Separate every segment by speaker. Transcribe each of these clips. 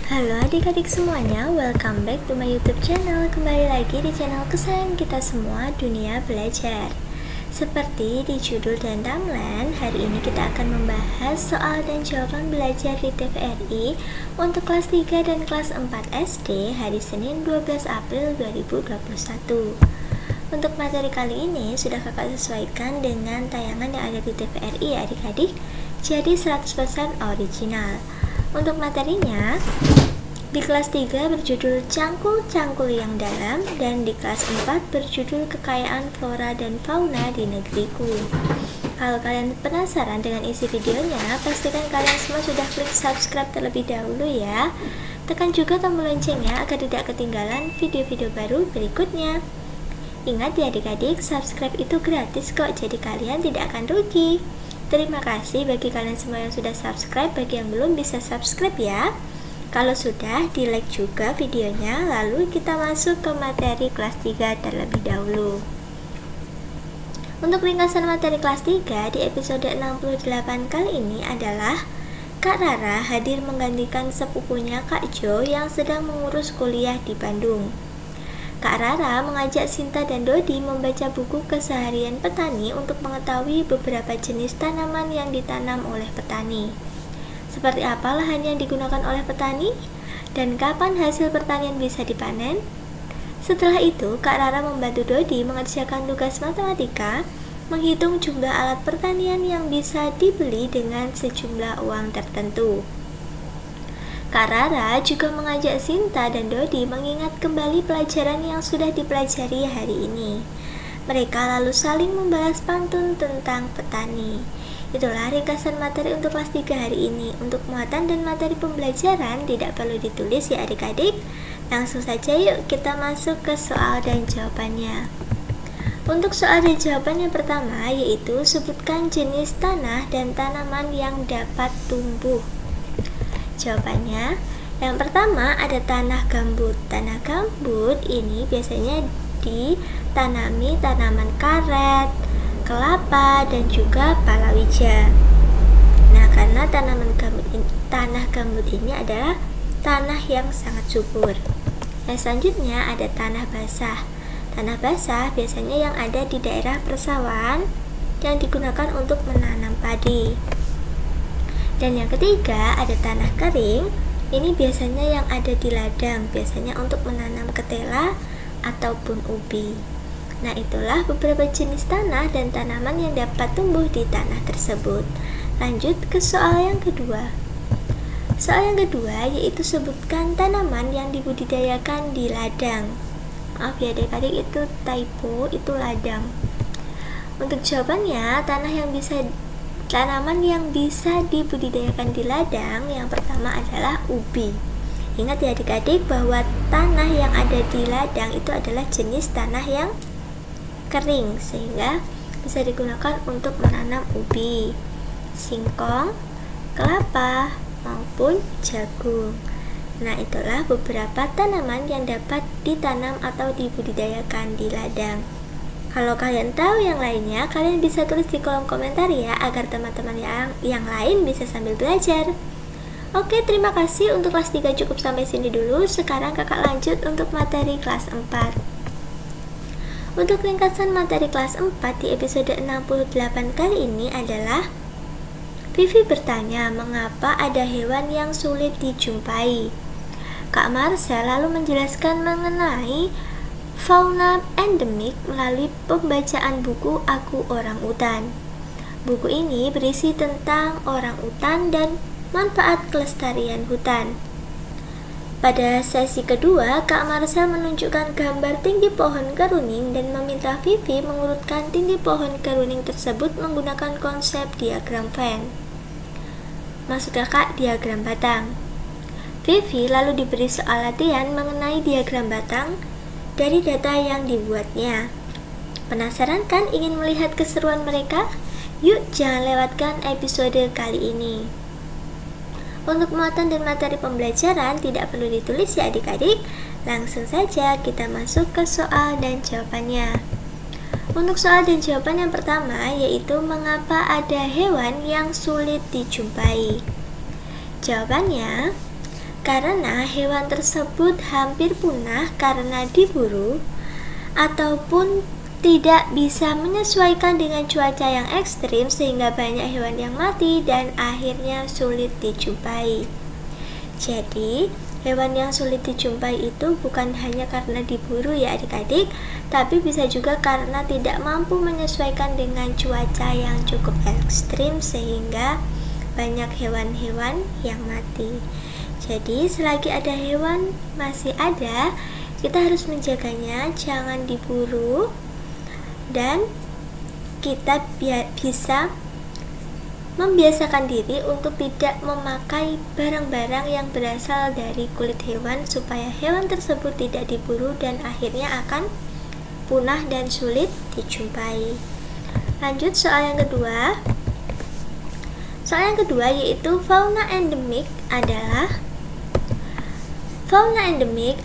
Speaker 1: Halo adik-adik semuanya, welcome back to my YouTube channel. Kembali lagi di channel kesayangan kita semua, Dunia Belajar. Seperti di judul dan timeline, hari ini kita akan membahas soal dan jawaban belajar di TVRI untuk kelas 3 dan kelas 4 SD hari Senin 12 April 2021. Untuk materi kali ini sudah kakak sesuaikan dengan tayangan yang ada di TVRI ya adik-adik, jadi 100% original. Untuk materinya, di kelas 3 berjudul Cangkul-Cangkul yang Dalam, dan di kelas 4 berjudul Kekayaan Flora dan Fauna di Negeriku. Kalau kalian penasaran dengan isi videonya, pastikan kalian semua sudah klik subscribe terlebih dahulu ya. Tekan juga tombol loncengnya agar tidak ketinggalan video-video baru berikutnya. Ingat ya adik-adik, subscribe itu gratis kok, jadi kalian tidak akan rugi. Terima kasih bagi kalian semua yang sudah subscribe, bagi yang belum bisa subscribe ya. Kalau sudah, di like juga videonya, lalu kita masuk ke materi kelas 3 terlebih dahulu. Untuk ringkasan materi kelas 3 di episode 68 kali ini adalah Kak Rara hadir menggantikan sepupunya Kak Jo yang sedang mengurus kuliah di Bandung. Kak Rara mengajak Sinta dan Dodi membaca buku keseharian petani untuk mengetahui beberapa jenis tanaman yang ditanam oleh petani. Seperti apa lahan yang digunakan oleh petani? Dan kapan hasil pertanian bisa dipanen? Setelah itu, Kak Rara membantu Dodi mengerjakan tugas matematika, menghitung jumlah alat pertanian yang bisa dibeli dengan sejumlah uang tertentu. Kak Rara juga mengajak Sinta dan Dodi mengingat kembali pelajaran yang sudah dipelajari hari ini. Mereka lalu saling membalas pantun tentang petani. Itulah ringkasan materi untuk kelas 3 hari ini. Untuk muatan dan materi pembelajaran tidak perlu ditulis ya adik-adik. Langsung saja yuk kita masuk ke soal dan jawabannya. Untuk soal dan jawaban yang pertama yaitu sebutkan jenis tanah dan tanaman yang dapat tumbuh. Jawabannya, yang pertama ada tanah gambut. Tanah gambut ini biasanya ditanami tanaman karet, kelapa, dan juga palawija. Nah, karena tanah gambut ini adalah tanah yang sangat subur. Yang selanjutnya ada tanah basah. Tanah basah biasanya yang ada di daerah persawahan yang digunakan untuk menanam padi. Dan yang ketiga ada tanah kering. Ini biasanya yang ada di ladang, biasanya untuk menanam ketela ataupun ubi. Nah, itulah beberapa jenis tanah dan tanaman yang dapat tumbuh di tanah tersebut. Lanjut ke soal yang kedua. Soal yang kedua yaitu sebutkan tanaman yang dibudidayakan di ladang. Maaf ya adik-adik, itu typo, itu ladang. Untuk jawabannya, tanaman yang bisa dibudidayakan di ladang yang pertama adalah ubi. Ingat ya adik-adik bahwa tanah yang ada di ladang itu adalah jenis tanah yang kering, sehingga bisa digunakan untuk menanam ubi, singkong, kelapa, maupun jagung. Nah, itulah beberapa tanaman yang dapat ditanam atau dibudidayakan di ladang. Kalau kalian tahu yang lainnya, kalian bisa tulis di kolom komentar ya, agar teman-teman yang lain bisa sambil belajar. Oke, terima kasih. Untuk kelas 3 cukup sampai sini dulu. Sekarang kakak lanjut untuk materi kelas 4. Untuk ringkasan materi kelas 4 di episode 68 kali ini adalah Vivi bertanya mengapa ada hewan yang sulit dijumpai. Kak Marcel lalu menjelaskan mengenai fauna endemik melalui pembacaan buku Aku Orang Utan. Buku ini berisi tentang orang utan dan manfaat kelestarian hutan. Pada sesi kedua, Kak Marcel menunjukkan gambar tinggi pohon keruning dan meminta Vivi mengurutkan tinggi pohon keruning tersebut menggunakan konsep diagram Venn. Maksud kakak diagram batang. Vivi lalu diberi soal latihan mengenai diagram batang dari data yang dibuatnya. Penasaran kan ingin melihat keseruan mereka? Yuk jangan lewatkan episode kali ini. Untuk muatan dan materi pembelajaran tidak perlu ditulis ya adik-adik. Langsung saja kita masuk ke soal dan jawabannya. Untuk soal dan jawaban yang pertama yaitu mengapa ada hewan yang sulit dijumpai. Jawabannya, karena hewan tersebut hampir punah karena diburu, ataupun tidak bisa menyesuaikan dengan cuaca yang ekstrim sehingga banyak hewan yang mati dan akhirnya sulit dijumpai. Jadi, hewan yang sulit dijumpai itu bukan hanya karena diburu ya adik-adik, tapi bisa juga karena tidak mampu menyesuaikan dengan cuaca yang cukup ekstrim sehingga banyak hewan-hewan yang mati. Jadi selagi ada hewan masih ada, kita harus menjaganya, jangan diburu, dan kita bisa membiasakan diri untuk tidak memakai barang-barang yang berasal dari kulit hewan supaya hewan tersebut tidak diburu dan akhirnya akan punah dan sulit dijumpai. Lanjut soal yang kedua. Soal yang kedua yaitu fauna endemik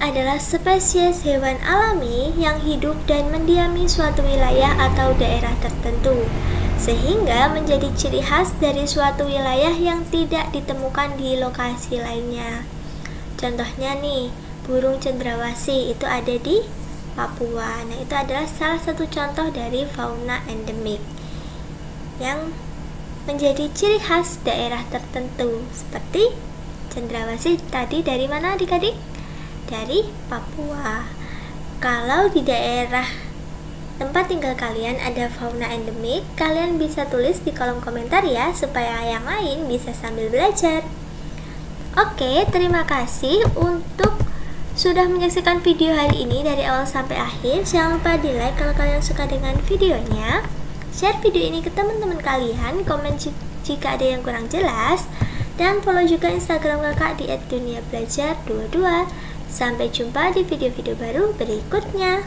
Speaker 1: adalah spesies hewan alami yang hidup dan mendiami suatu wilayah atau daerah tertentu, sehingga menjadi ciri khas dari suatu wilayah yang tidak ditemukan di lokasi lainnya. Contohnya nih, burung cendrawasih itu ada di Papua. Nah, itu adalah salah satu contoh dari fauna endemik yang menjadi ciri khas daerah tertentu, seperti cendrawasih tadi dari mana adik-adik? Dari Papua. Kalau di daerah tempat tinggal kalian ada fauna endemik, kalian bisa tulis di kolom komentar ya, supaya yang lain bisa sambil belajar. Oke, terima kasih untuk sudah menyaksikan video hari ini dari awal sampai akhir. Jangan lupa di like kalau kalian suka dengan videonya, share video ini ke teman-teman kalian, komen jika ada yang kurang jelas, dan follow juga Instagram kakak di @duniabelajar22. Sampai jumpa di video-video baru berikutnya.